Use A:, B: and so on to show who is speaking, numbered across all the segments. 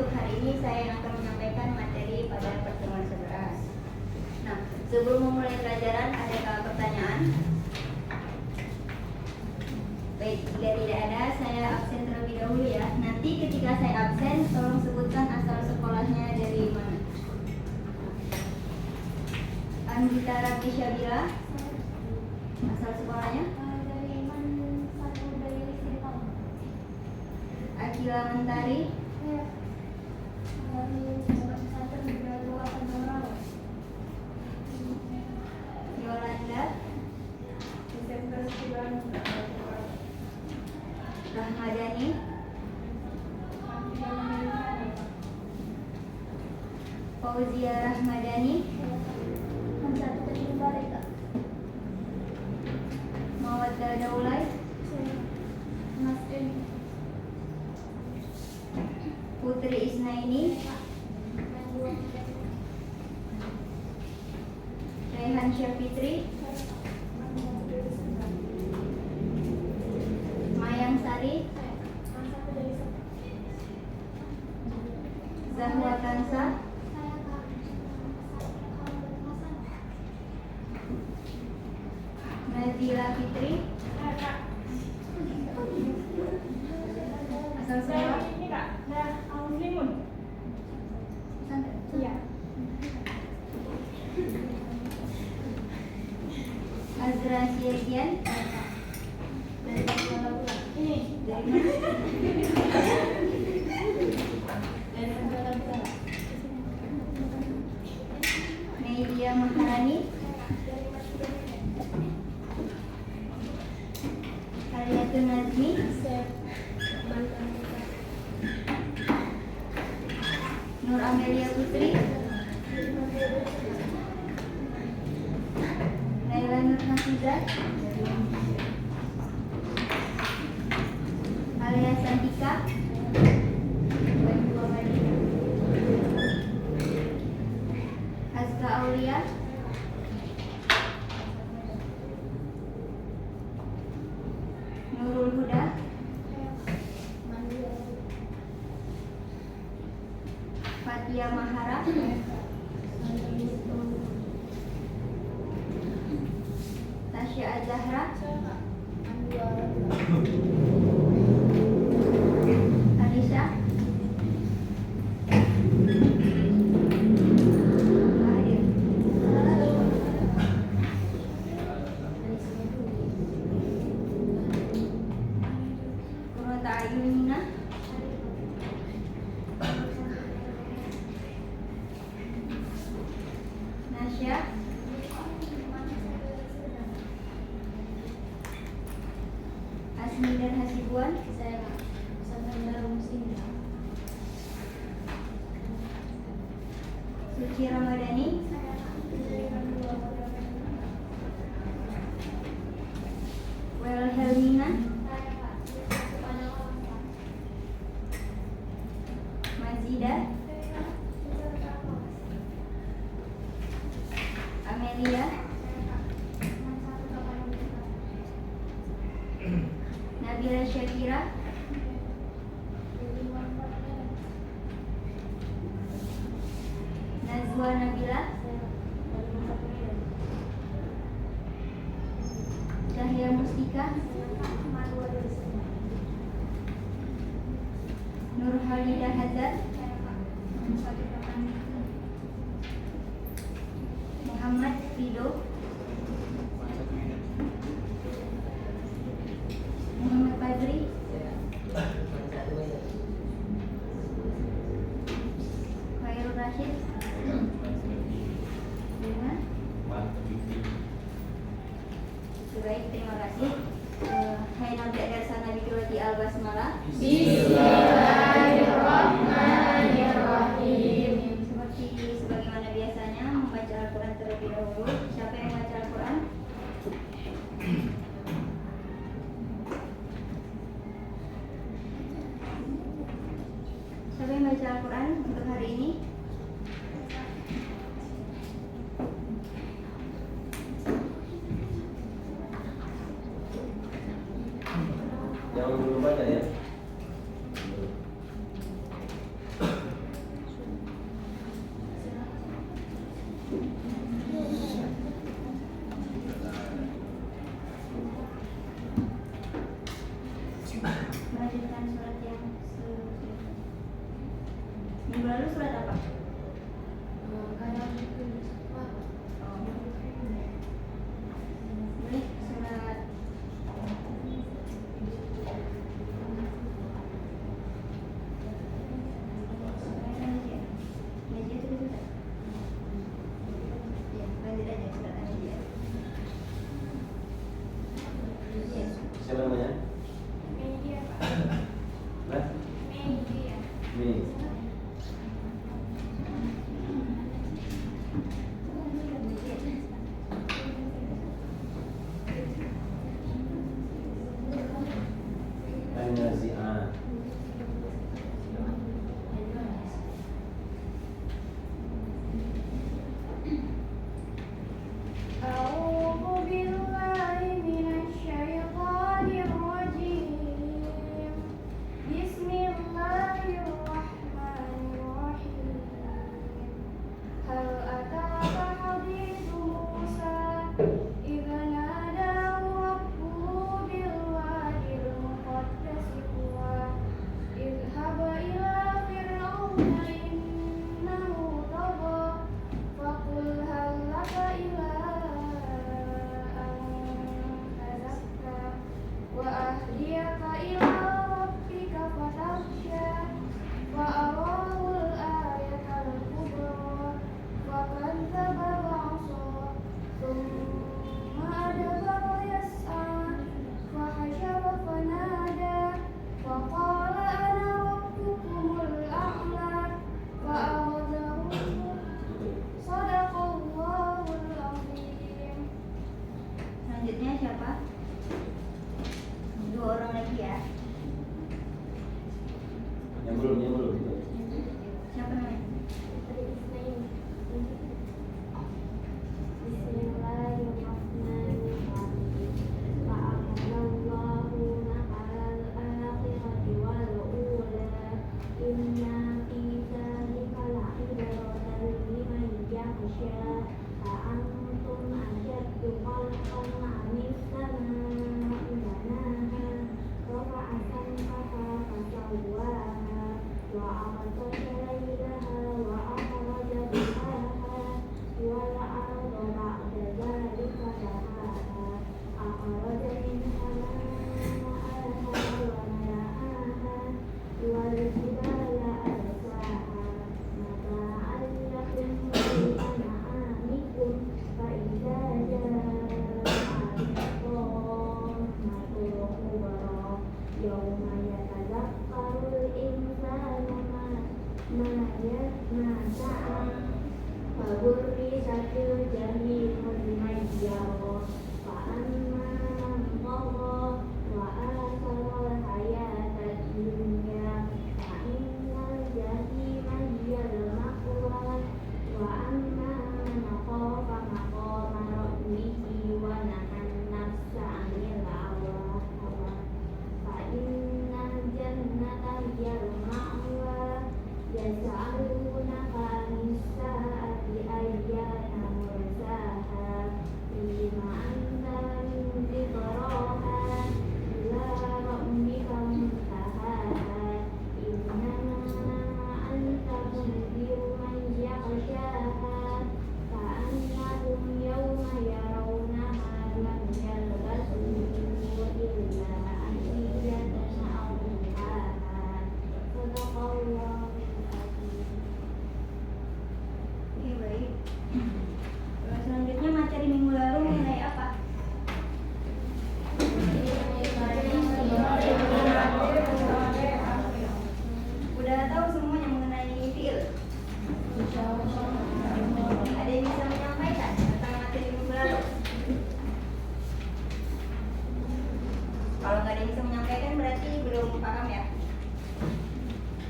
A: untuk hari ini saya yang akan menyampaikan materi pada pertemuan 11. Nah, sebelum memulai pelajaran, adakah pertanyaan? Baik, jika tidak ada, saya absen terlebih dahulu ya. Nanti ketika saya absen, tolong sebutkan asal sekolahnya dari mana. Anggita Rabi Syabila, asal sekolahnya?
B: Dari satu dari Listrik Kamu.
A: Akila Mentari,
B: Dari pesantren Bidadul Hasan Bangladesh.
A: Yolanda,
B: Desember 9
A: Rahmadani, Fauzia Rahmadani,
B: Satu kecil balik Kak.
A: Mawadda Daulay,
B: Mas Eni.
A: Putri Isnaini, Raihan Syafitri, Mayang Sari, Zahwa Tansa, Nazila Fitri, asal sekolah
B: Ini Kak, Limun.
A: pesantren.
B: Iya.
A: Azra Siagian, dari sekolah pula.
B: Ini
A: Dari mana?
B: dari Sekolah Utara.
A: Naidia Maharani, Haryatun Nazmi, Nur Amelia Putri, Laila Nur Hafizah, Alia Santika, Azka Aulia, Nurul Huda, Fatia Mahara, Tasya Azahra, Anissa, Hadir. Qurrata Ayunina, Nasya, Asmi dan Hasibuan,
B: Saya pesantren Darul Muslim.
A: Suci Ramadhani, Welhelmina, Mazida, Amelia, Nabila Syakira, Nazwa Nabila, Cahya Mustika, Nur Halidah Hazard, Muhammad Rido, Muhammad Badri, Khairul Rashid, Lima. Baik, terima kasih. Hai nabda darsana bidurati al-basmalah.
B: Bismillahirrahmanirrahim.
A: Seperti sebagaimana biasanya membaca Al-Quran terlebih dahulu. Siapa yang membaca Al-Quran? Siapa yang membaca Al-Quran untuk hari ini?
C: Jangan dulu baca ya. nazi'at.
B: A'udzu billahi minasyaitonir rajim. Bismillahirrahmanirrahim. Hal ataka haditsu Musa idh nadahu rabbuhu bil wadil muqaddasi tuwa idhhab ila fir'auna innahu tagha faqul hal laka ila an tazakka wa ahdiyaka ila rabbika fatakhsha fa arahu al-ayatal kubra fakadzdzaba wa 'asa thumma adbara yas'a fahashara fanada faqala ana rabbukumul a'la fa'akhadhahu Shadaqallahul azim.
A: Selanjutnya siapa? Dua orang lagi ya.
C: Yang belum.
A: Siapa namanya?
B: Bismillahirrahmanirrahim. Fa'amallahu nakal akhirati wal ula. Inna fi dzalika la'ibratan liman yakhsha. A'antum ashaddu khalqan amis samaa'i banaha rafa'a samkaha fasawwaha wa aghtasha laylaha wa akhraja duhaha wal arda ba'da dzalika dahaha akhraja minha ma'aha wa mar'aha wal jibala arsaha mata'an lakum wa li'an'amikum fa idza ja'at yawma yatazakkarul insanu ma sa'a wa burrizatil jahimu liman yara fa amma man tagha wa athara hayatad dunya fa innal jahima hiyal ma'wa wa amma man khafa maqama rabbihi wa nahan nafsa 'anil hawa fa innal jannata hiyal ma'wa yas'alunaka 'anis sa'ati ayyana mursaha fima anta min dzikraha ila rabbika muntahaha innama anta munziru man yakhshaha ka'annahum yawma yarawnaha lam yalbasu illa ashiyatan aw duhaha. Sadaqallahul azim.
A: Oke, baik. Selanjutnya materi minggu lalu mengenai apa? Udah tahu semuanya mengenai fiil? Ada yang bisa menyampaikan tentang materi minggu lalu? Kalau nggak ada yang bisa menyampaikan berarti belum paham ya.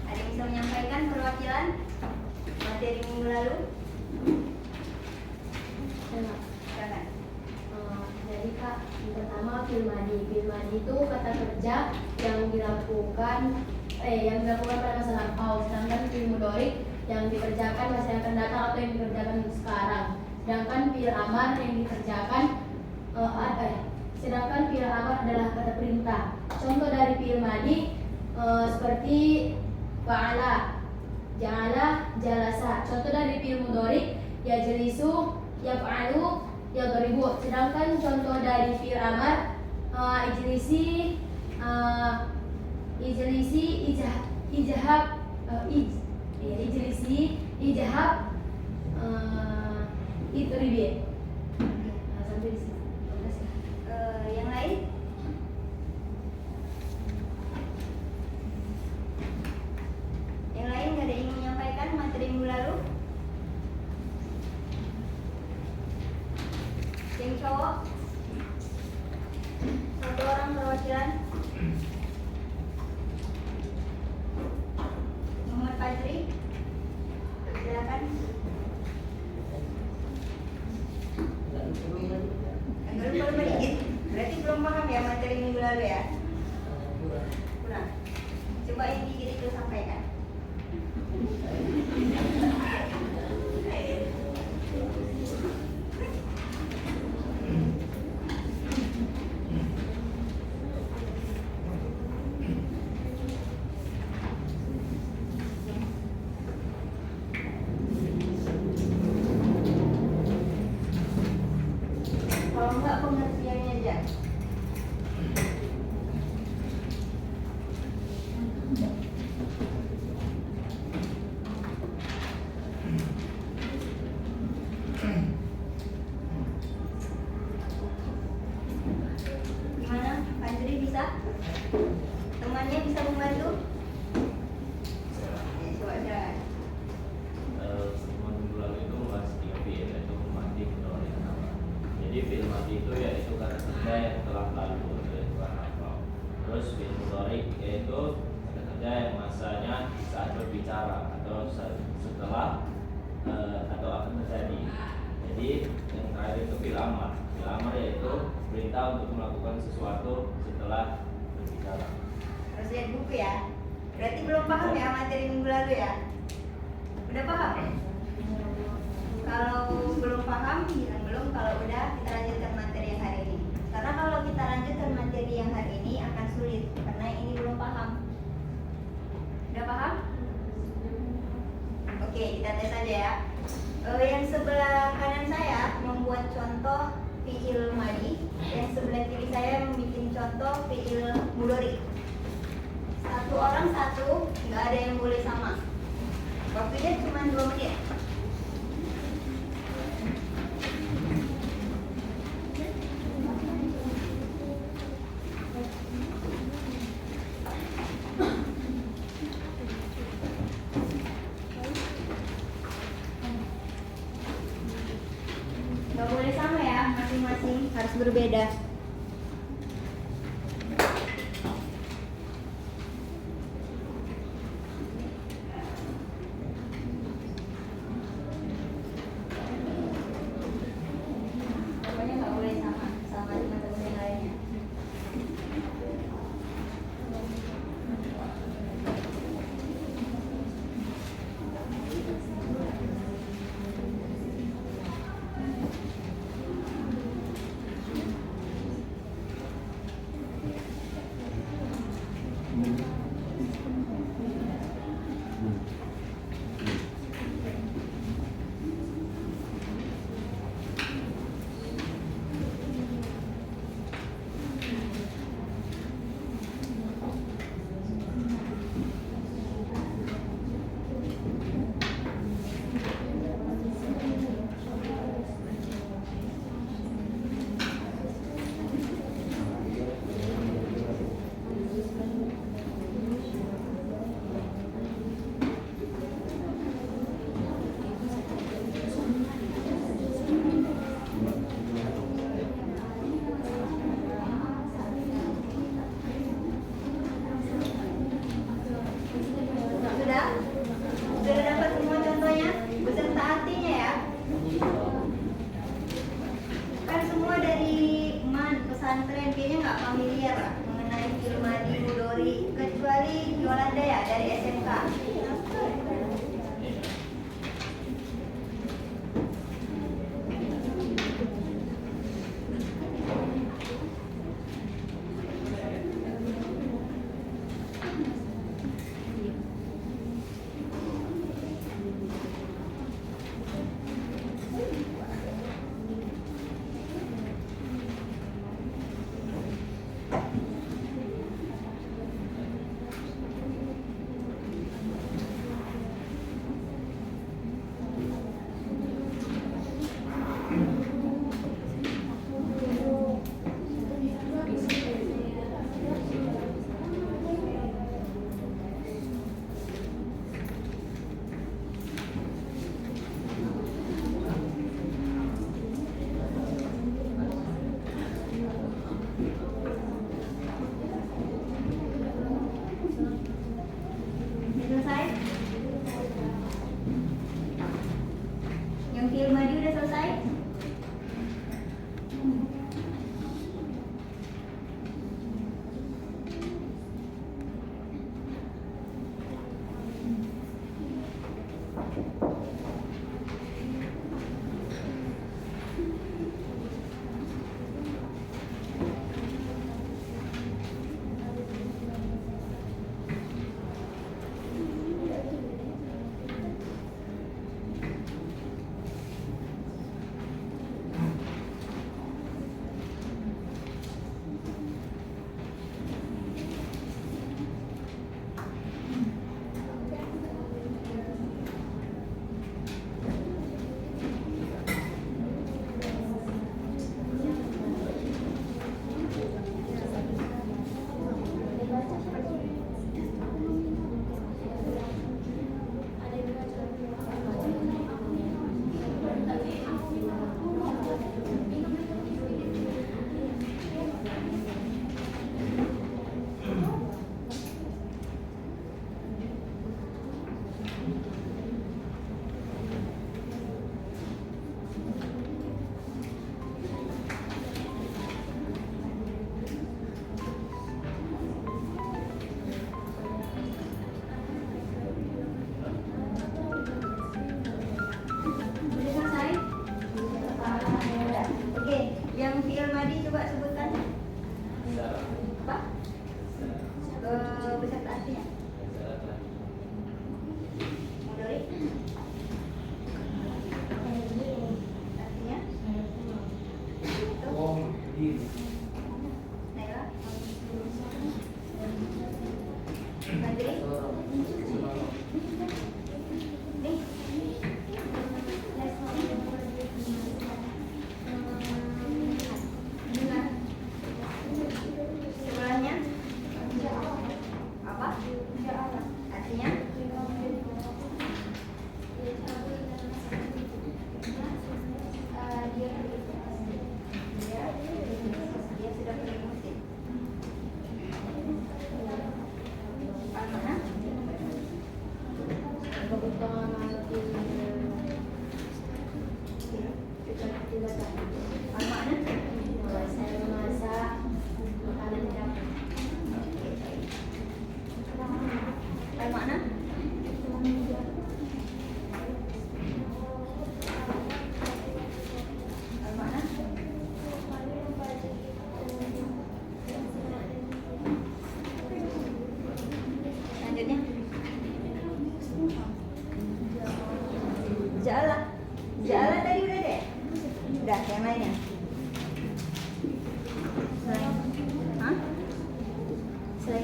A: Ada yang bisa menyampaikan perwakilan materi minggu lalu? Silakan.
B: Jadi Kak, yang pertama filmadi. Filmadi itu kata kerja yang dilakukan pada masa lampau, sedangkan fil mudhari yang dikerjakan masa yang akan datang atau yang dikerjakan sekarang. Sedangkan fil amar yang dikerjakan sedangkan fil amar adalah kata perintah. Contoh dari fil madi seperti fa'ala, ja'ala, jalasa. Contoh dari fil mudhari yajlisu, yaf'alu, yadribu. Sedangkan contoh dari fil amar ijlisi, ijhab, itribi. Sampai di sini.
A: Yang lain? Yang lain nggak ada yang ingin menyampaikan materi minggu lalu? Yang cowok? Satu orang perwakilan? lalu ya? Kurang. Coba yang dikit itu sampaikan. Kalau enggak pengertiannya aja. Gimana? Fajri bisa? Temannya bisa membantu? Ya, coba jalan.
C: Pertemuan minggu lalu itu membahas 3 fiil, yaitu mati, mudhari, dan amar. Jadi fiil mati itu yaitu kata kerja yang telah lalu, yaitu hafal. Terus fiil mudhari yaitu kata kerja yang masanya saat berbicara atau setelah atau akan terjadi. Jadi yang terakhir itu fiil amar. Fiil amar yaitu perintah untuk melakukan sesuatu setelah berbicara.
A: Harus lihat buku ya. Berarti belum paham ya materi minggu lalu ya? Udah paham? Kalau belum paham, bilang belum. Kalau udah, kita lanjutkan materi yang hari ini. Karena kalau kita lanjutkan materi yang hari ini akan sulit karena ini belum paham. Udah paham? Oke, kita tes aja ya. Yang sebelah kanan saya membuat contoh fiil madi, yang sebelah kiri saya membuat contoh fiil mudhari. Satu orang satu, nggak ada yang boleh sama. Waktunya cuma 2 menit. Nggak boleh sama ya, masing-masing harus berbeda. Pokoknya nggak boleh sama teman-teman yang lainnya. Sudah dapat semua contohnya beserta artinya ya. Kan semua dari pesantren, kayaknya nggak familiar lah mengenai fiil madi mudhari, kecuali Yolanda ya dari SMK.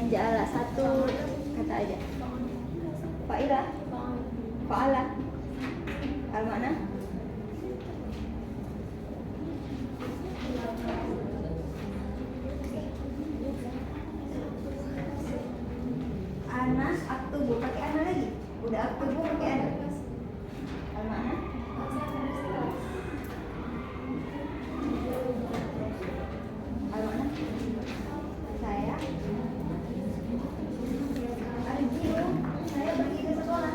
A: Ja'ala, satu kata aja. Fa'ilah, fa'ala. Al makna? Ana aktubu, pakai ana lagi. Udah aktubu pakai ana. Al makna? Al makna? Saya pergi ke sekolah.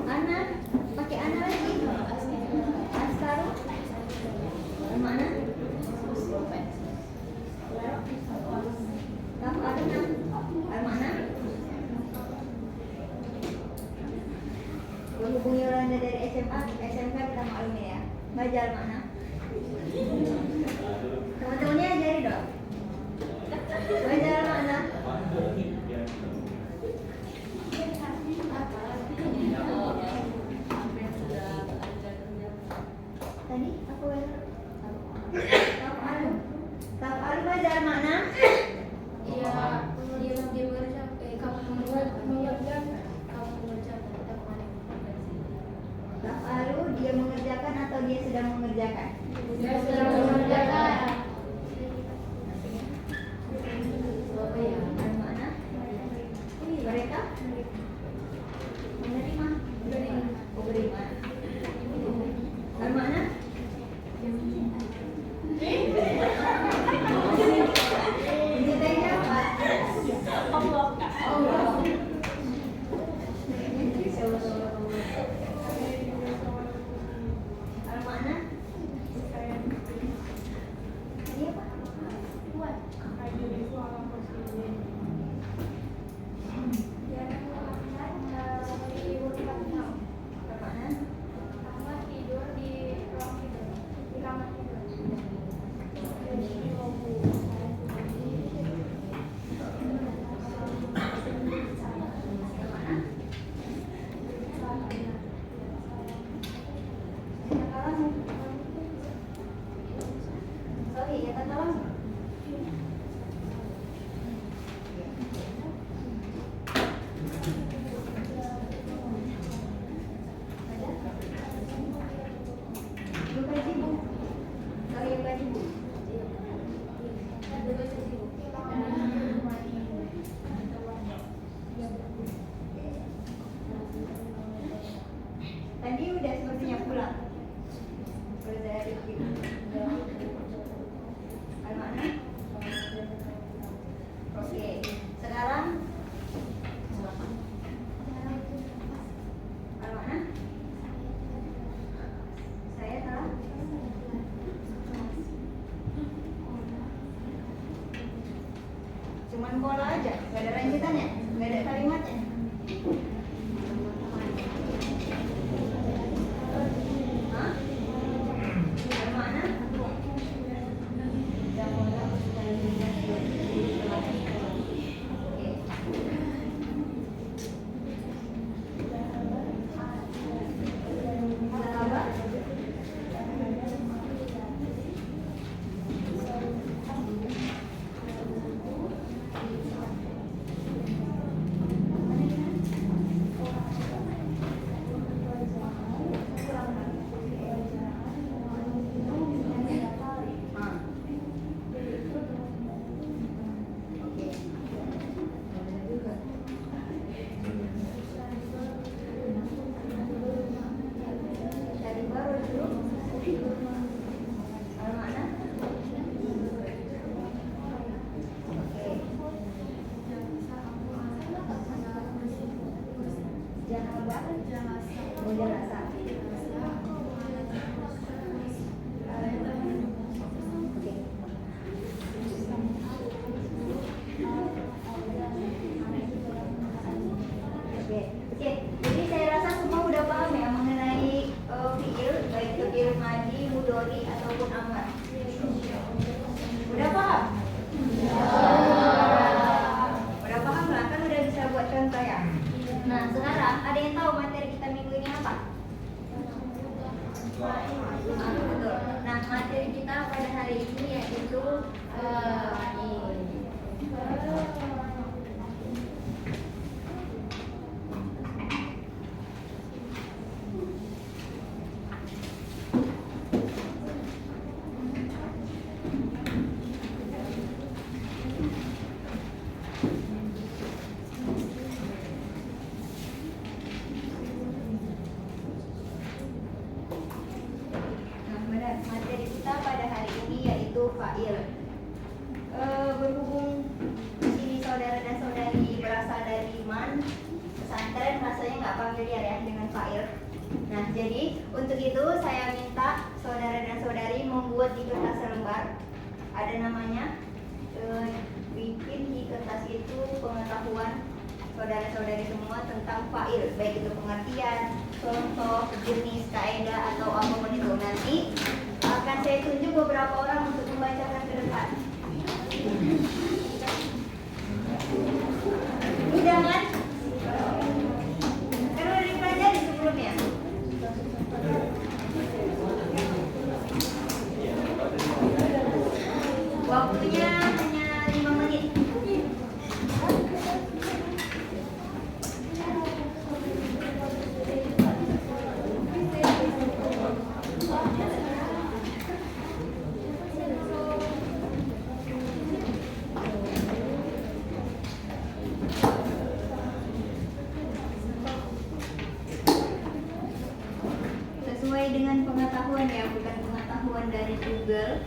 A: Ana, pakai ana lagi. Askaru. Mana? Taf'aluna. Al-makna? Menghubungi Yolanda dari SMA, SMK kita maklumi ya. Baca al-makna. Teman-temannya ajari dong. Baca al-makna. Tadi aku Taf'alu. Taf'alu baca al-makna.
B: Iya, dia mengerjakan, kamu mengerjakan,
A: Taf'alu dia mengerjakan atau dia sedang mengerjakan?
B: dia sedang mengerjakan.
A: Apa ya? Al-makna? Mereka menerima. Menerima. Al-makna? Mencintai siapa? Allah. Al-makna? Tadi apa? Buat. Al-makna?
B: Tidur di ruang tidur, di kamar tidur.
A: Sorry, ya tolong. Bukan sibuk. Sorry, bukan sibuk. Tadi udah sepertinya pulang. Dari Al-makna? Oke, sekarang Al-makna? Saya salah? Cuman pola aja, gak ada lanjutannya, gak ada kalimatnya. Hah? Al-makna? fa'il. Berhubung di sini saudara dan saudari berasal dari iman, pesantren rasanya nggak familiar ya dengan fa'il. Nah, jadi untuk itu saya minta saudara dan saudari membuat di kertas selembar, ada namanya, bikin di kertas itu pengetahuan saudara-saudari semua tentang fa'il, baik itu pengertian, contoh, jenis, kaidah atau apapun itu. Nanti akan saya tunjuk beberapa orang untuk membacakan ke depan. Udah kan? Kan udah dipelajari sebelumnya. Waktunya hanya 5 menit. Sesuai dengan pengetahuan ya, bukan pengetahuan dari Google.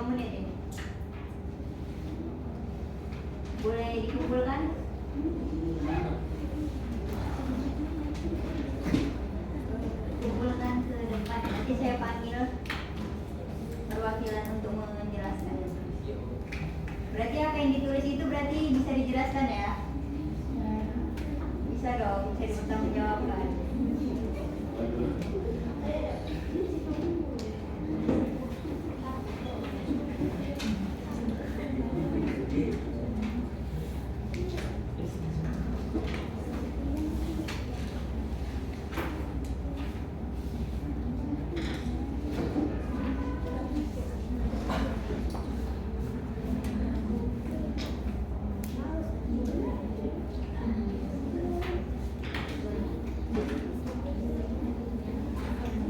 A: 5 menit ini. Boleh dikumpulkan? Kumpulkan ke depan, nanti saya panggil perwakilan untuk menjelaskan. Berarti apa yang ditulis itu berarti bisa dijelaskan ya? Bisa dong, bisa dipertanggungjawabkan.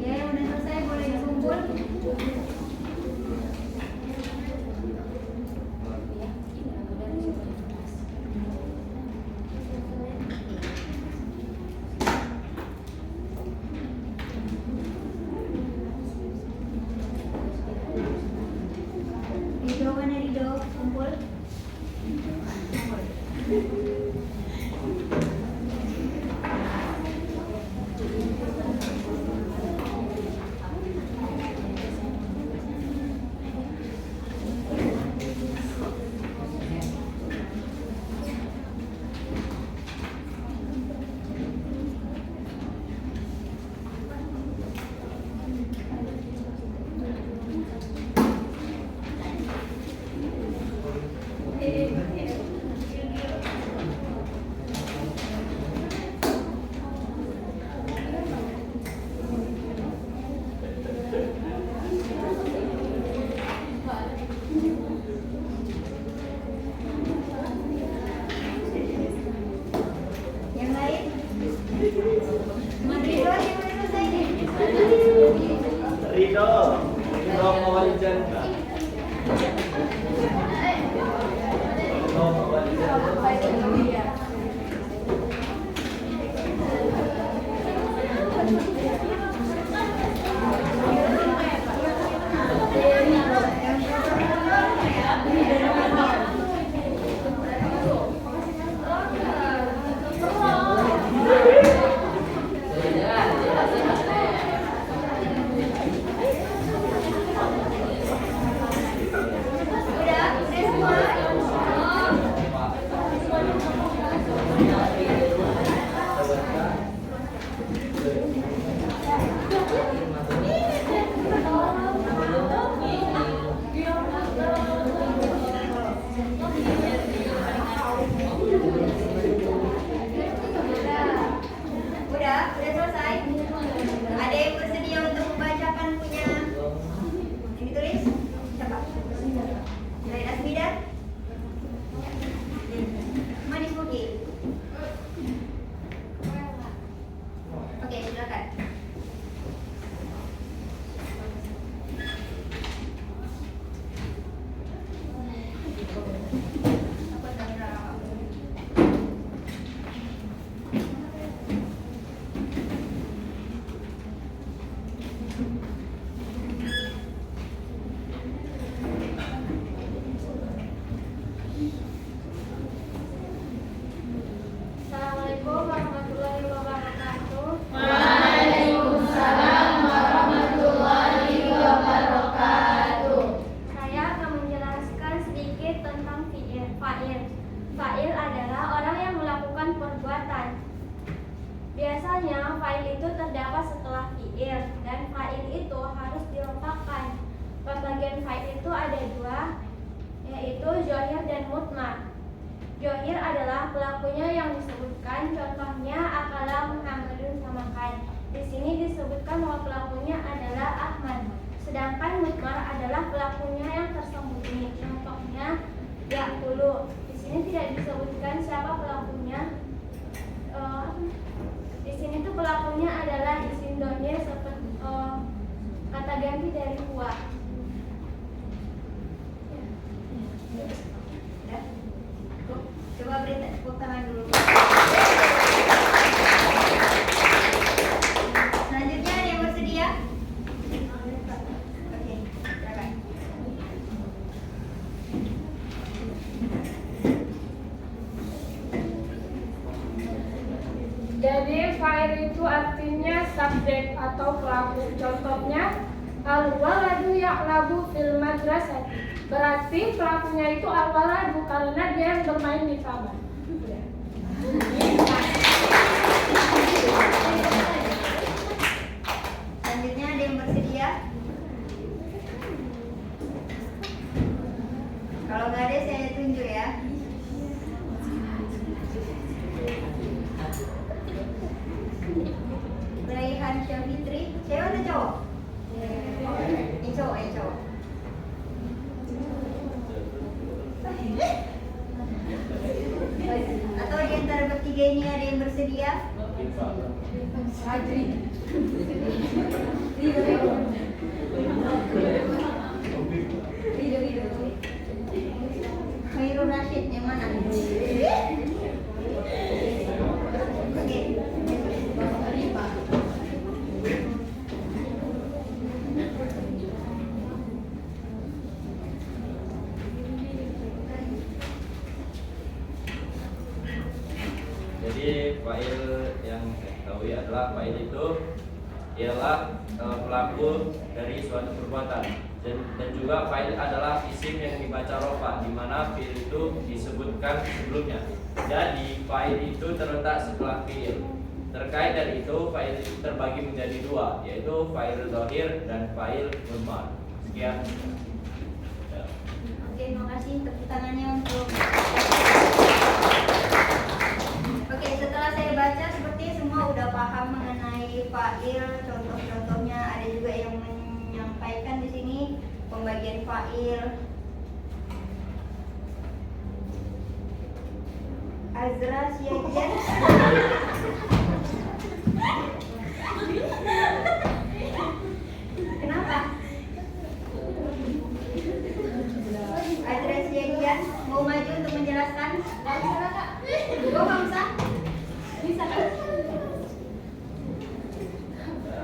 A: Ya, udah selesai, boleh dikumpul. Rido, mana Rido? Kumpul. Kumpul. Yang lain? Rido, yang mana selesai nih?
C: Rido Mawalijan. Rido Mawalijan.
A: Udah semua? Udah selesai. Ada yang bersedia untuk membacakan punya yang ditulis? Siapa? Lain Asmida? Manis Muki? Oke, silakan.
D: Assalamualaikum warahmatullahi wabarakatuh.
B: Waalaikumsalam warahmatullahi wabarakatuh.
D: Saya akan menjelaskan sedikit tentang fa'il. Fa'il adalah orang yang melakukan perbuatan. Biasanya fa'il itu terdapat setelah fi'il dan fa'il itu harus dilengkapkan. Pembagian fa'il itu ada dua, yaitu zahir dan mudmar. Zahir adalah pelakunya yang disebutkan, contohnya akala Muhammadun samakan. Di sini disebutkan bahwa pelakunya adalah Ahmad. Sedangkan mudmar adalah pelakunya yang tersembunyi, contohnya ya'kulu. Di sini tidak disebutkan siapa pelakunya. Di sini tuh pelakunya adalah isim dhamir seperti kata ganti dari huwa.
A: Udah? Coba beri tepuk tangan dulu. Selanjutnya ada yang bersedia? Oke, silakan.
E: Jadi fa'il itu artinya subjek atau pelaku. Contohnya al-waladu ya'labu fil madrasah. Berarti pelakunya itu al-waladu karena dia yang bermain di taman.
A: Selanjutnya ada yang bersedia? Kalau nggak ada saya tunjuk ya. Raihan Syafitri, cewek atau cowok? Ini cowok, ini cowok. Atau di antara bertiga ini ada yang bersedia? Khairul Rashid yang mana? Oke.
C: Jadi fa'il yang saya ketahui adalah fa'il itu ialah pelaku dari suatu perbuatan, dan juga fa'il adalah isim yang dibaca rofa, di mana fi'il itu disebutkan sebelumnya. Jadi fa'il itu terletak setelah fi'il. Terkait dari itu fa'il itu terbagi menjadi dua, yaitu fa'il dhahir dan fa'il mudmar. Sekian. Ya.
A: Oke, terima kasih. Tepuk tangannya untuk. Oke, setelah saya baca seperti semua udah paham mengenai fa'il, contoh-contohnya. Ada juga yang menyampaikan di sini pembagian fa'il. Azra Syagian. Kenapa? Azra Syagian mau maju untuk menjelaskan? Gue nggak usah. Bisa kan?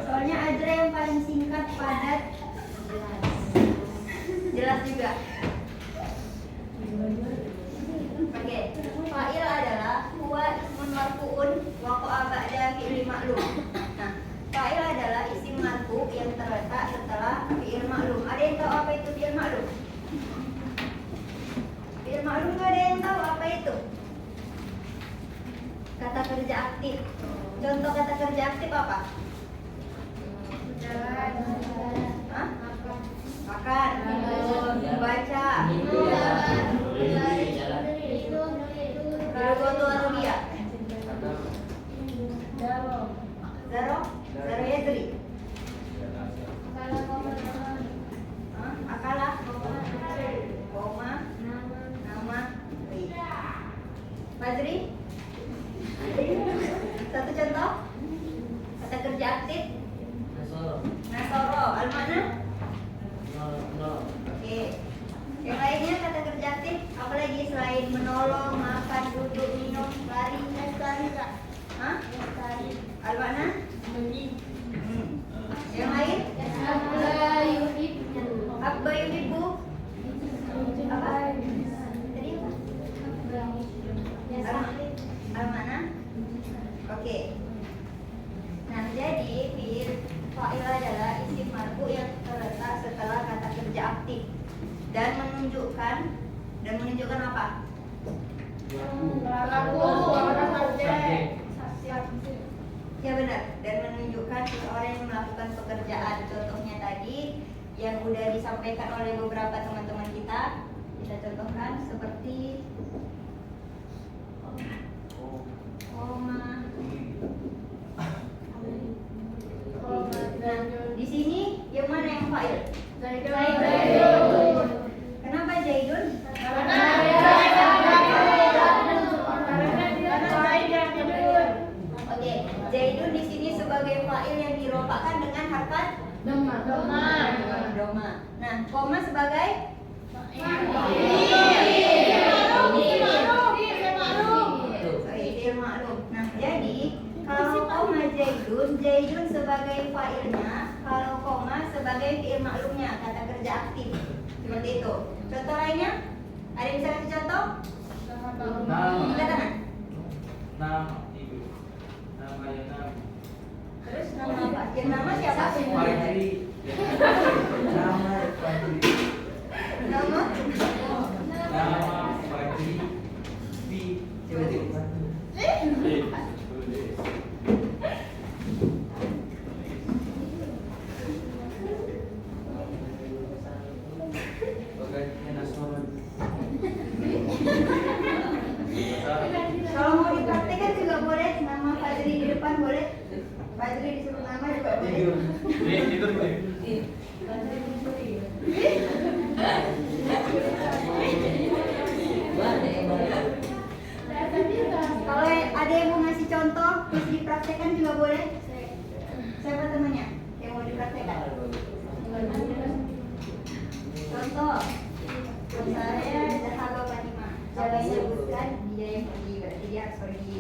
A: Soalnya Azra yang paling singkat, padat, jelas juga. Oke, fa'il adalah huwa ismun marfu'un waqa'a ba'da fi'il ma'lum. Nah, fa'il adalah isim marfu yang terletak setelah fi'il ma'lum. Ada yang tahu apa itu fi'il ma'lum? Fi'il ma'lum nggak ada yang tahu apa itu? Kata kerja aktif. Contoh kata kerja aktif apa?
E: Jalan.
A: Hah? Makan, membaca, Bergoto Arabia, Zaro Yadri, Akalah, koma, nama, ri. Fadri, satu contoh kata kerja aktif. Nasoro, al-mana? Oke. Yang lainnya kata kerja aktif apalagi selain menolong, makan, duduk, minum, lari, kak? Hah? Al-mana? Yang lain? Abba yuhibbu? Apa? Tadi apa? Al-mana? Oke. Nah, jadi fa'il adalah isim marfu yang terletak setelah kata kerja aktif dan menunjukkan apa?
E: Pelaku orang subjek.
A: Ya benar, dan menunjukkan seseorang yang melakukan pekerjaan. Contohnya tadi yang udah disampaikan oleh beberapa teman-teman kita contohkan seperti koma. Nah, di sini yang mana yang fa'il?
E: Zaidun.
A: Kenapa Zaidun? Oke, Zaidun di sini sebagai fa'il yang dirofakkan dengan harkat doma. Nah, koma sebagai fi'il ma'lum. Nah, jadi kalau koma Zaidun sebagai fa'ilnya, kalau koma sebagai fi'il maklumnya, kata kerja aktif. Seperti itu. Contoh lainnya? Ada yang bisa kasih contoh? Angkat tangan.
F: Nama ibu. Nama
A: Yang nama siapa?
F: Fajri. Nama Fajri.
A: Nama?
F: Nama Fajri. Fi. Coba coba. Bagainya nasional.
A: Kalau mau dipraktekkan juga boleh, nama Fajri di depan boleh. Fajri disuruh nama juga boleh.
C: Tidur gue.
A: Kalau ada yang mau ngasih contoh, terus dipraktekkan juga boleh. Siapa temannya yang mau dipraktekkan? Contoh, saya Zahaba Fatimah. Kalau yang sebutkan dia yang pergi, berarti dia harus pergi.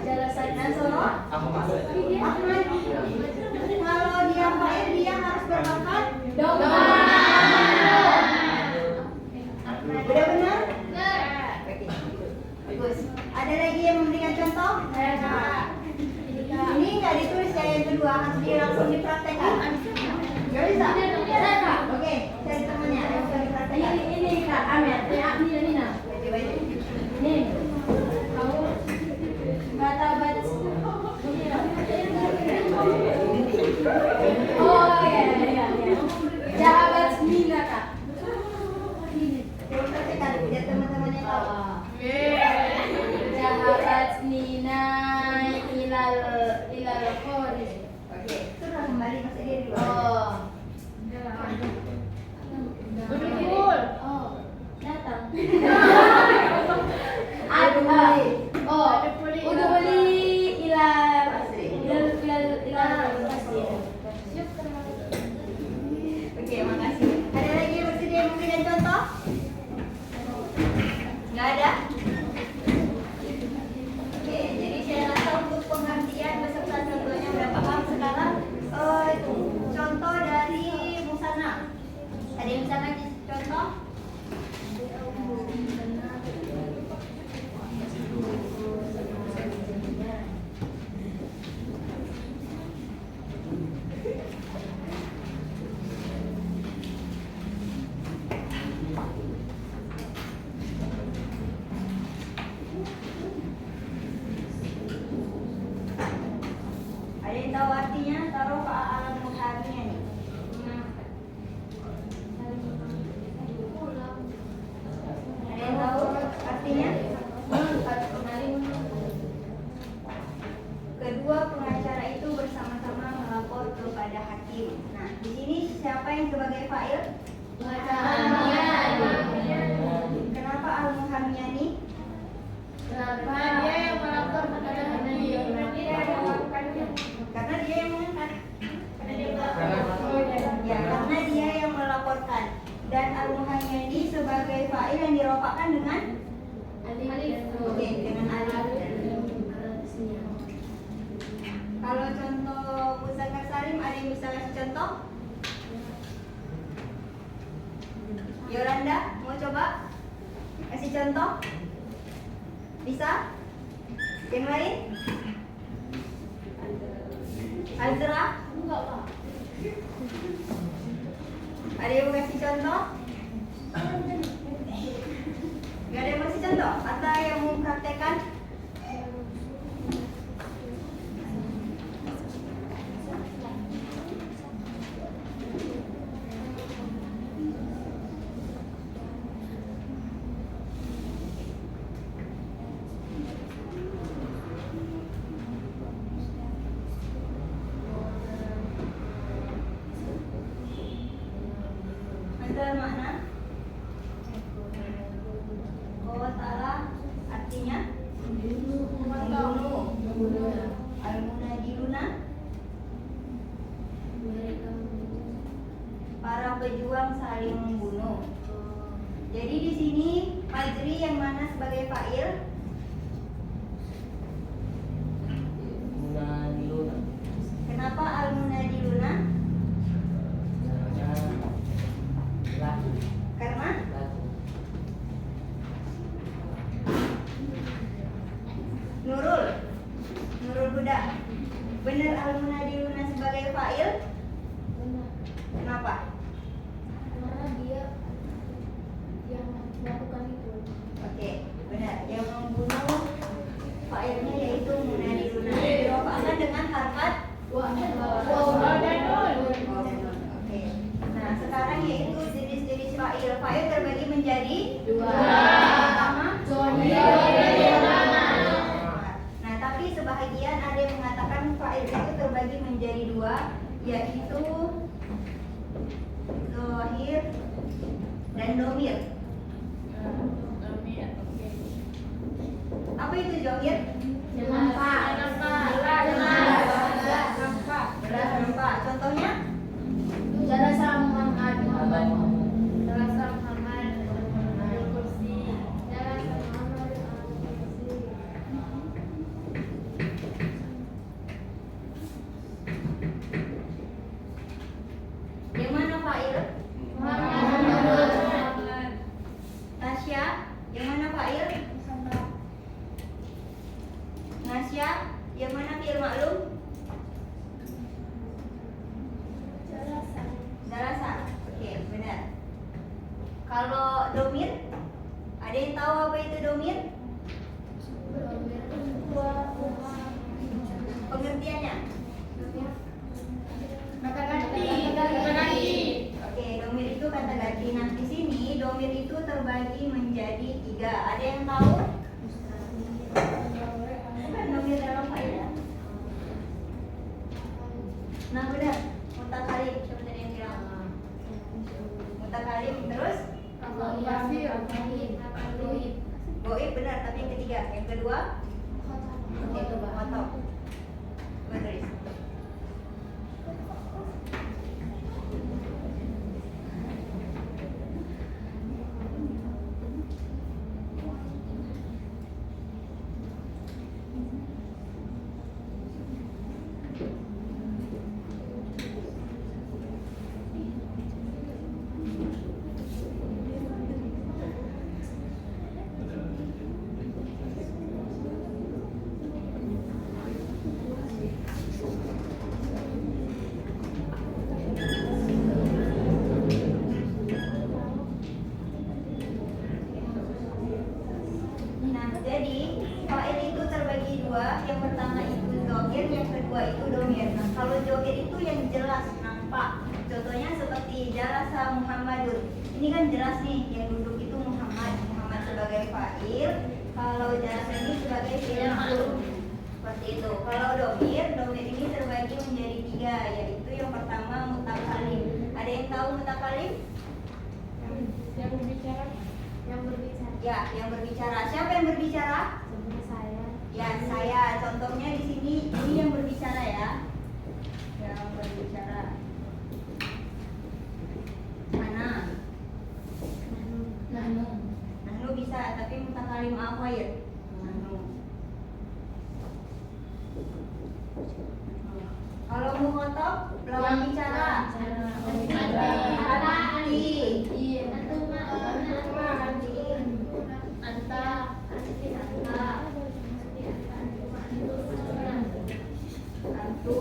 B: Jalasan
A: Nasoro,
F: Ahmad.
A: Ahmad. Kalau dia fa'il, dia harus berbakat.
B: domba.
A: Udah benar? Oke, bagus. Ada lagi yang memberikan contoh? Ini nggak ditulis kayak yang kedua, harus langsung dipraktekkan. Nggak bisa? Oke, cari temannya yang bisa dipraktekkan.
B: Ini Kak Amer, ini Nina.
A: Coba ini.
B: Ini kamu kata baca. Oh iya. Jahabat Nina Kak.
A: Coba praktekkan biar teman-temannya tahu.
B: Jahabat Nina ilal khori.
A: Oke, sudah kembali masih dia di luar.
B: Oh.
E: Betul.
B: Oh, datang.
A: Oh,
B: Udah beli ilal pasir.
A: oke, makasih. Ada lagi yang bersedia memberikan contoh? Nggak ada? Oke, jadi saya rasa untuk pengertian beserta contohnya udah paham sekarang. Contoh dari Musana. Ada yang bisa ngasih contoh? Ada yang tahu artinya? Taruh ke alam muharnya nih. Ada yang tahu artinya? Kedua pengacara itu bersama-sama melapor kepada hakim. Nah, di sini siapa yang sebagai fa'il? Kenapa al-muharmiyani?
B: Kenapa dia yang melapor kepada Nabi?
A: Karena dia yang mengangkat. Ya, karena dia yang melaporkan. Dan al-muharmiyani sebagai fa'il yang dirofakkan dengan
B: Alif.
A: Oke, dengan alif. Kalau contoh Muzakkar Salim, ada yang bisa kasih contoh? Yolanda, mau coba? Kasih contoh? Bisa? Yang lain? Azra? Ada yang mau kasih contoh? Gak ada yang mau kasih contoh? Atau yang mau praktekan? Ada makna? Bahwa ta'ala artinya membunuh. Al-munadiluna, para pejuang saling membunuh. Jadi di sini Fajri yang mana sebagai fa'il?
F: Munadiluna.
A: Kenapa al-munadiluna?
F: Laku.
A: Karena
F: Laku.
A: Nurul. Udah. Benar al-munadiluna sebagai fa'il?
B: Benar.
A: Kenapa?
B: Karena dia yang melakukan itu.
A: Oke, benar. Yang membunuh fa'ilnya yaitu munadiluna. Dirofa'kan dengan harkat
B: Wa
E: dan nun.
A: Oke. Nah, sekarang yaitu jenis-jenis fa'il. Fa'il terbagi menjadi
B: dua.
A: Pertama,
B: Zahir.
A: nah, tapi sebahagian ada yang mengatakan fa'il itu terbagi menjadi dua, yaitu zahir dan domir. Apa itu zahir?
B: Nampak.
A: Jelas nampak. Contohnya?
B: Jalasa Muhammad.
A: Yang mana fa'il? Tasya, yang mana fa'il? Nasya, yang mana fi'il maklum? Jalasa. Oke, benar. Kalau domir, ada yang tahu apa itu domir? Pengertiannya?
B: Kata ganti.
A: Oke, domir itu kata ganti. Nah, di sini domir itu terbagi menjadi tiga. Ada yang tahu? Bukan domir dalam fa'il. Nah, benar. Mutakalim. Siapa tadi yang bilang? Mutakalim. Terus? Goib benar, tapi yang ketiga. Yang kedua? Itu khotob. Coba tulis. Nah, jadi fa'il itu terbagi dua. Yang pertama itu zahir, yang kedua itu domir. Nah, kalau zahir itu yang jelas nampak. Contohnya seperti jalasa Muhammadun. Ini kan jelas nih, yang duduk itu Muhammad. Muhammad sebagai fa'il. Kalau jalasa ini sebagai fi'il maklum. Seperti itu. Kalau domir ini terbagi menjadi tiga, yaitu yang pertama mutakalim. Ada yang tahu mutakalim?
E: Yang berbicara.
A: Ya, yang berbicara. Siapa yang berbicara? Ya, saya. Contohnya di sini ini yang berbicara ya. Yang berbicara. Mana? Nahnu bisa, tapi mutakalim apa ya? Nahnu. Kalau mukhatab lawan bicara. Anti. Antu.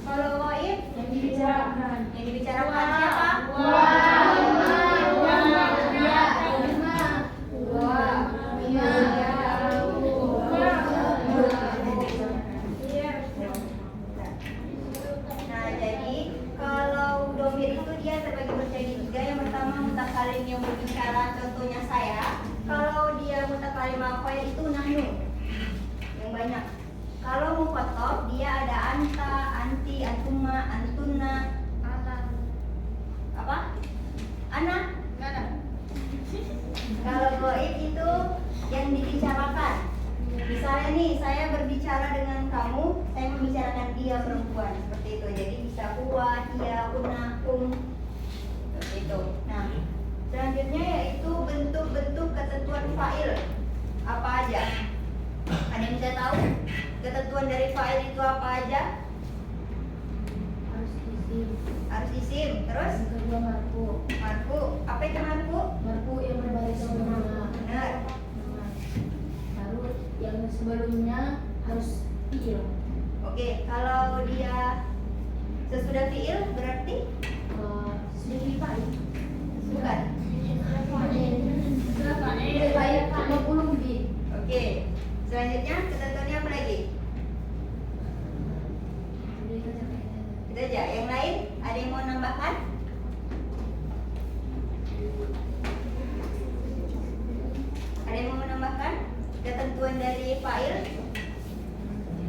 A: Kalau ghaib
B: Yang dibicarakan.
A: yang dibicarakan siapa? Nah, jadi kalau domir itu dia terbagi menjadi tiga. Yang pertama mutakalim yang berbicara, contohnya saya. Kalau dia mutakalim fa'il itu nahnu, yang banyak. Kalau mukhatab dia ada anta, anti, antuma, antunna, apa? Ana. Kalau goib itu yang dibicarakan. Misalnya nih, saya berbicara dengan kamu, saya membicarakan dia perempuan, seperti itu. Jadi bisa huwa, hiya, kuna, hum, seperti itu. Nah, selanjutnya yaitu bentuk-bentuk ketentuan fa'il. Apa aja? Ada yang bisa tahu? Ketentuan dari fa'il itu apa aja? Harus isim. Terus?
B: Yang kedua marfu.
A: Marfu. Apa itu marfu?
B: Marfu yang berbaris sama nama.
A: Benar. Sesudah fiil berarti
B: Sudah fa'il.
A: bukan.
B: Sudah fa'il 50 lebih.
A: Oke. Selanjutnya ketentuannya apa lagi? Itu aja. Yang lain ada yang mau nambahkan? Ada yang mau menambahkan ketentuan dari fa'il?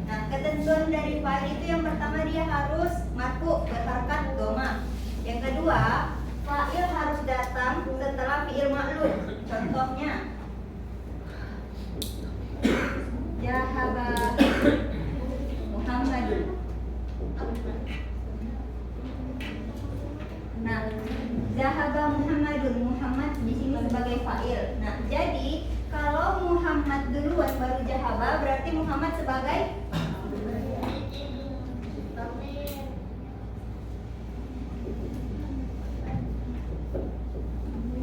A: Nah, ketentuan dari fa'il itu yang pertama dia harus marfu berharkat doma. Yang kedua, fa'il harus datang setelah fi'il ma'lum. Contohnya, Jahaba Muhammadun. Nah, Zahaba Muhammadun, Muhammad di sini sebagai fa'il. Nah, jadi kalau Muhammad duluan baru Jahaba berarti Muhammad sebagai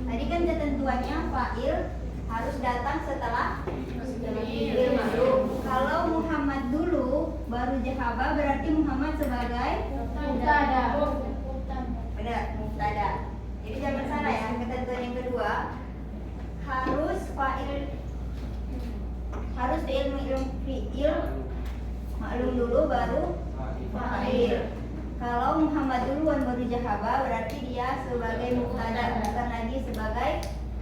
A: tadi kan ketentuannya fa'il harus datang setelah fi'il ma'lum. Kalau Muhammad dulu baru Jahaba berarti Muhammad sebagai
B: Mubtada.
A: benar mubtada. Jadi jangan salah ya, ketentuan yang kedua harus fi'il maklum dulu baru fa'il. Kalau Muhammad duluan baru Jahaba berarti dia sebagai mubtada bukan lagi sebagai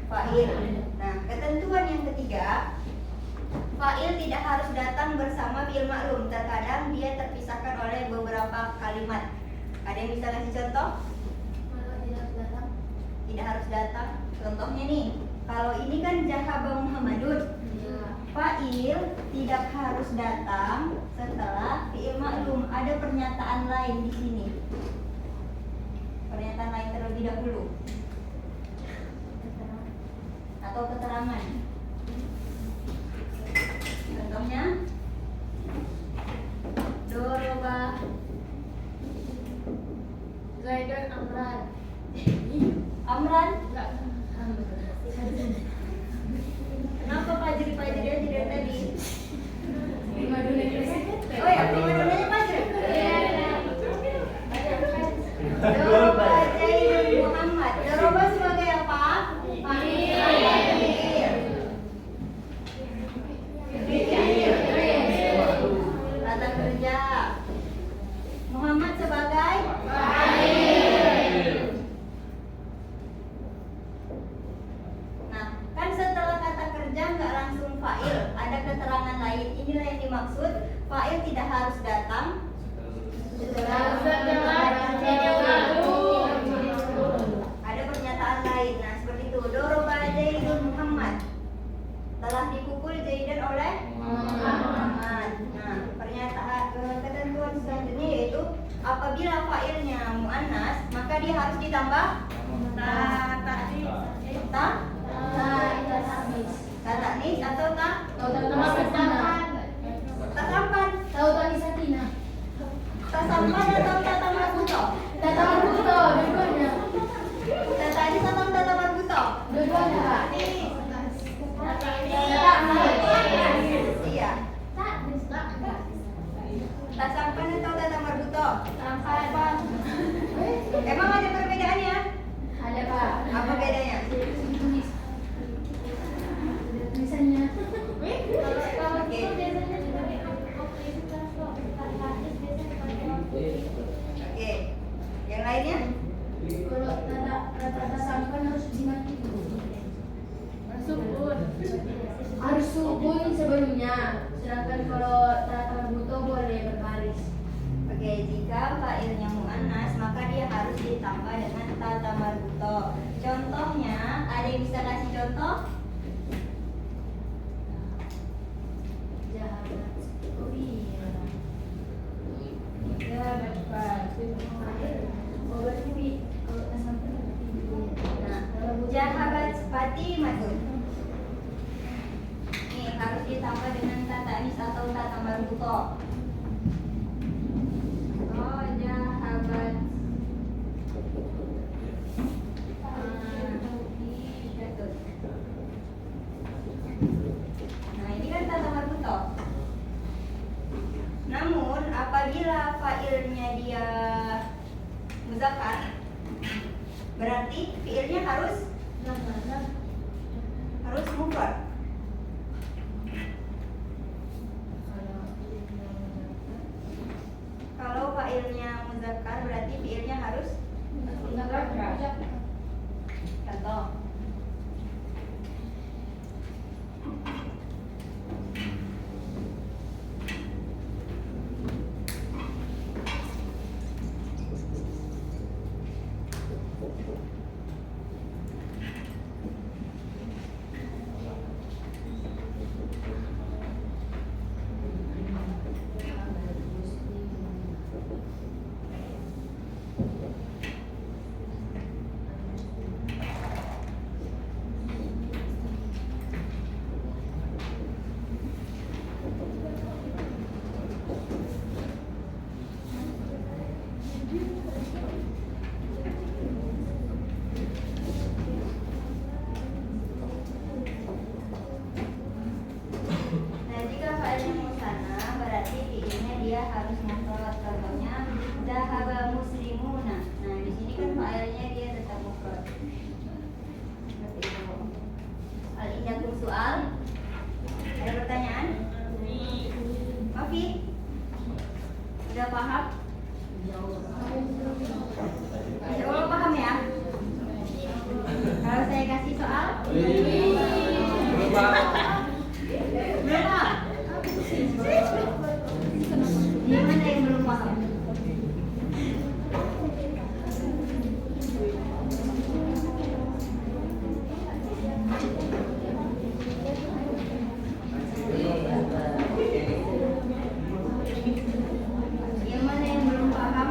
A: fa'il. Nah, ketentuan yang ketiga, fa'il tidak harus datang bersama fi'il maklum. Terkadang dia terpisahkan oleh beberapa kalimat. Ada yang bisa kasih contoh? Tidak harus datang. Contohnya nih, kalau ini kan Jahaba Muhammadun, fa'il tidak harus datang setelah fi'il maklum. Ada pernyataan lain di sini. Pernyataan lain terlebih dahulu atau keterangan. Contohnya, Doroba
E: Zaidan Amran.
A: Amran. Kenapa Fajri aja dari tadi? Oh ya, primadonanya Fajri. Doroba Zaidun Muhammad. Doroba sebagai apa? Tata kerja. Muhammad sebagai Nah, kan setelah kata kerja nggak langsung fa'il, ada keterangan lain. Inilah yang dimaksud, fa'il tidak harus datang ada pernyataan lain. Nah, seperti itu. Doroba Zaidun Muhammad. Telah dipukul Zaidan oleh Muhammad. Nah, pernyataan ketentuan selanjutnya yaitu apabila fa'ilnya muannas, maka dia harus ditambah ta'nis atau tasampan. Tasampan atau tata marbuto? Tata ta'nis atau tata marbuto? Iya. Tasampan atau tata marbuto? Emang ada perbedaannya?
B: Ada Pak.
A: Apa bedanya?
B: Tulisannya.
D: Kalau
A: Oke.
D: itu biasanya sebagai
A: Oke. Yang lainnya?
B: Kalau kata sampan harus dimati dulu. Harus sukun sebelumnya. Sedangkan kalau tata marbuto boleh berbaris.
A: Oke, jika fa'ilnya muannas maka dia harus ditambah dengan tata marbuto. Contohnya, ada yang bisa kasih contoh?
B: Jahabat. Oh iya. Oh berarti kalau tak sampai berarti dulu ya.
A: Nah, Jahabat Fatimatun. Ini harus ditambah dengan tata anis atau tata marbuto. Oh, Jahabat Fatimatun. Nah, ini kan tata marbuto. Namun apabila fa'ilnya dia berarti fiilnya harus mufrad. Kalau fa'ilnya muzakkar berarti fiilnya harus contoh. Nah, jika fa'ilnya musanna berarti fiilnya dia harus mufrad. Contohnya dzahaba muslimuna. Nah, di sini kan fa'ilnya dia tetap mufrad. Seperti itu. Al-indakum soal. Ada pertanyaan? Mafi? Udah paham? Insya Allah paham ya? Kalau saya kasih soal? Belum paham? Gimana yang belum paham? Yang mana yang belum paham?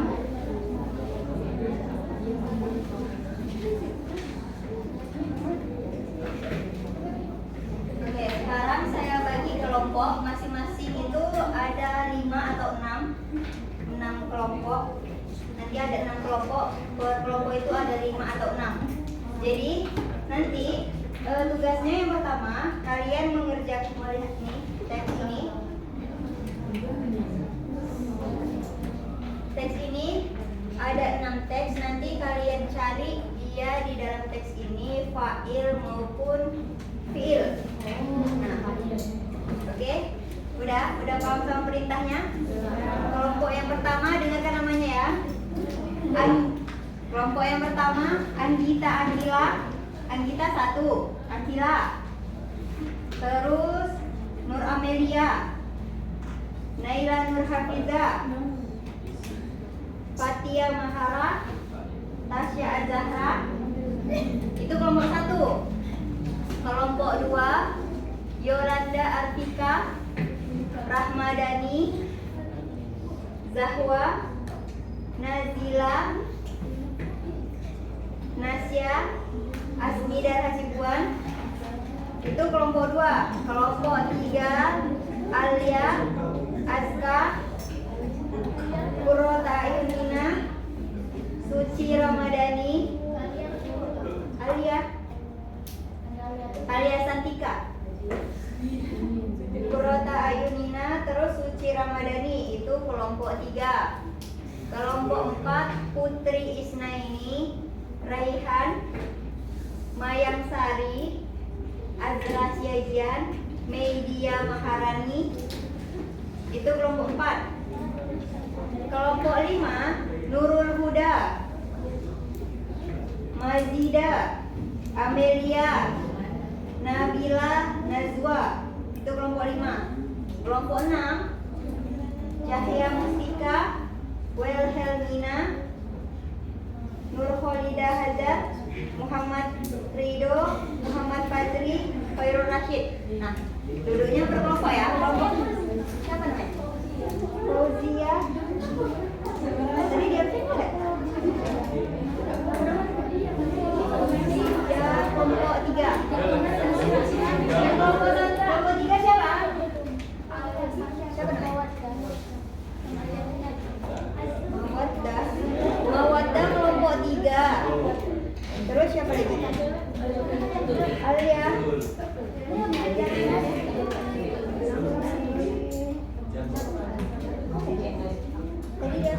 A: Oke, sekarang saya bagi kelompok. Masing-masing itu ada 5 atau 6 kelompok. Nanti ada 6 kelompok. Per kelompok itu ada 5 atau 6. Jadi nanti tugasnya yang pertama kalian mengerjakan melihat nih teks ini. Teks ini ada 6 teks. Nanti kalian cari dia di dalam teks ini fa'il maupun fi'il. Nah, oke, udah paham sama perintahnya? Kelompok yang pertama dengarkan namanya ya. Kelompok yang pertama Anggita Anggila. Anggita 1, Anggila. Terus Nur Amelia, Naila Nur Hafiza, Fatia Mahara, Tasya Azahra. Itu kelompok 1. Kelompok 2 Yolanda Artika, Rahmadani, Zahwa, Nazila, Nasya, Asmi dan Hasibuan. Itu kelompok 2. Kelompok 3 Alia, Aska, Qurrata Ayunina, Suci Ramadhani, Alia Santika, Qurrata Ayunina, terus Suci Ramadhani. Itu kelompok 3. Kelompok 4 Putri Isnaini, Raihan, Mayang Sari, Azra Syazian, Media Maharani. Itu kelompok 4. Kelompok 5 Nurul Huda, Mazida, Amelia, Nabila, Nazwa. Itu kelompok 5. Kelompok 6 Cahya Mustika, Wilhelmina, Nur Kholida Hazar, Muhammad Ridho, Muhammad Fadri, Khairul Rashid. Nah, duduknya berkelompok ya. Kelompok siapa namanya? Fauzia. Tadi dia enggak? Ya, kelompok 3. Yang kelompok 3 siapa? Siapa namanya? Mawaddah kelompok 3. Terus siapa lagi? Alia. Tadi dia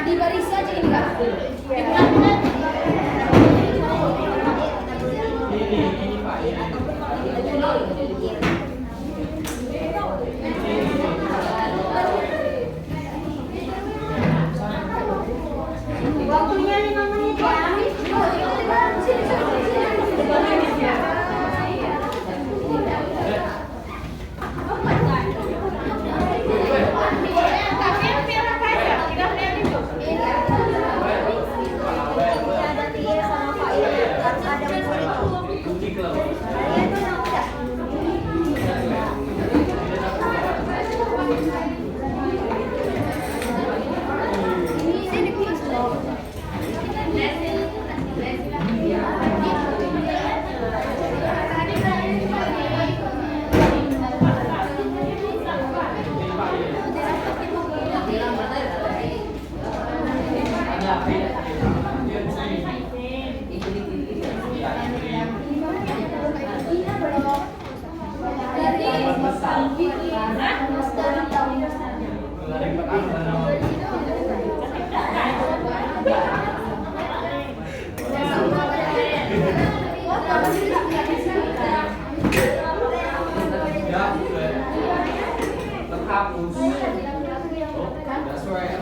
B: Di baris aja ini kak.
A: Waktunya 5 menit ya. Ada Tia sama Pak Il, harus ada murid. Kalian tuh yang udah.
F: Terhapus. That's right.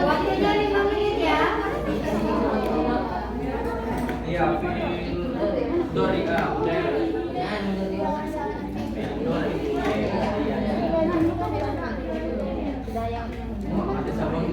A: Waktunya 5 menit ya.
F: Iya, Dori ada sabun.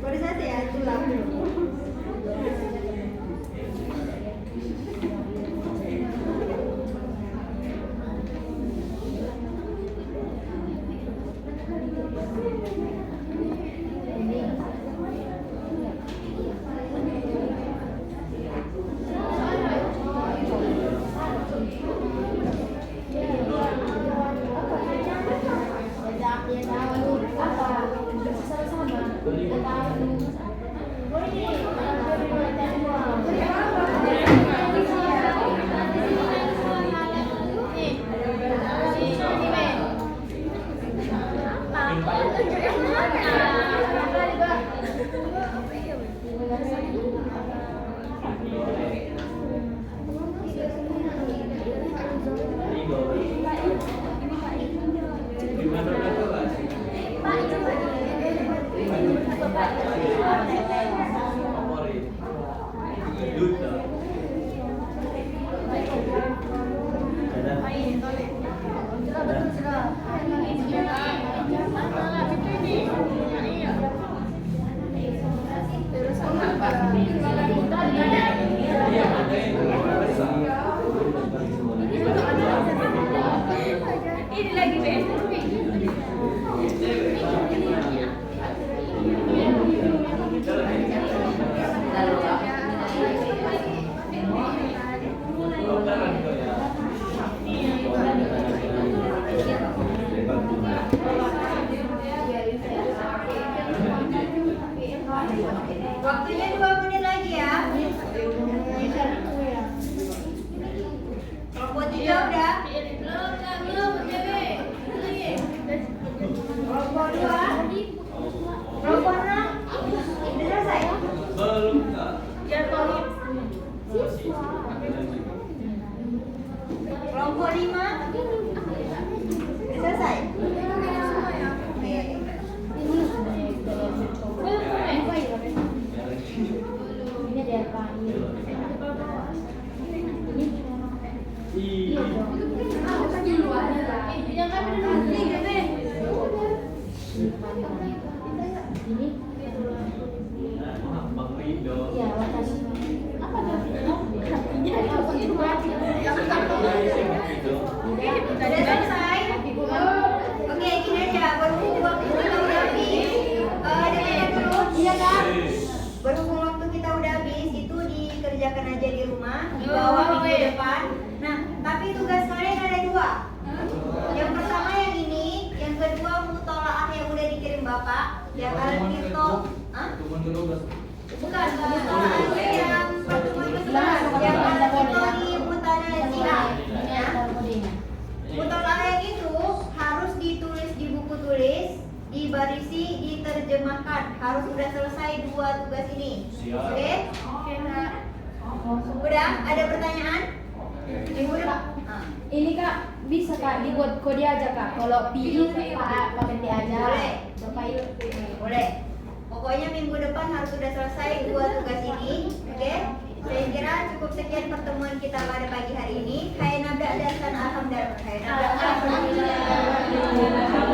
A: Baru satu ya, tulang.
D: Ini lagi Ben.
A: Waktunya 2 menit lagi ya. Kelompok 3 udah? Kelompok 2? Kelompok 6? Udah selesai?
C: Belum Kak.
A: Kelompok 5? Udah selesai? Oke.
B: Ini ada apa? Ini. Di luar. Yang kami ini.
C: Bang Rido.
B: Ya, watashi. Apa tuh?
A: Udah selesai? Oke, gini aja. Berhubung waktu kita udah habis, dengarkan dulu. Iya kan? Berhubung waktu kita udah habis, itu dikerjakan aja di rumah, dibawa minggu depan. Nah, tapi tugas kalian ada 2. Yang pertama yang ini, yang kedua mutolaah yang udah dikirim Bapak. Yang Al-Tirto. Hah? Bukan, mutolaahnya yang pertemuan kedua. Yang Al-Tirto di Mutanazihah. Ya. Mutolaah yang itu harus ditulis di buku tulis, dibarisi, diterjemahkan. Harus udah selesai 2 tugas ini.
C: Siap.
A: Oke? Udah? Ada pertanyaan? Minggu depan?
B: Ini Kak, bisa Kak dibuat kode aja Kak. Kalau PI pakai T aja.
A: Boleh.
B: Bapak itu.
A: Boleh. Pokoknya minggu depan harus sudah selesai 2 tugas ini. Oke? Saya kira cukup sekian pertemuan kita pada pagi hari ini. Hai nabda dan alhamdulillah. Hai nabda.
B: Alhamdulillah.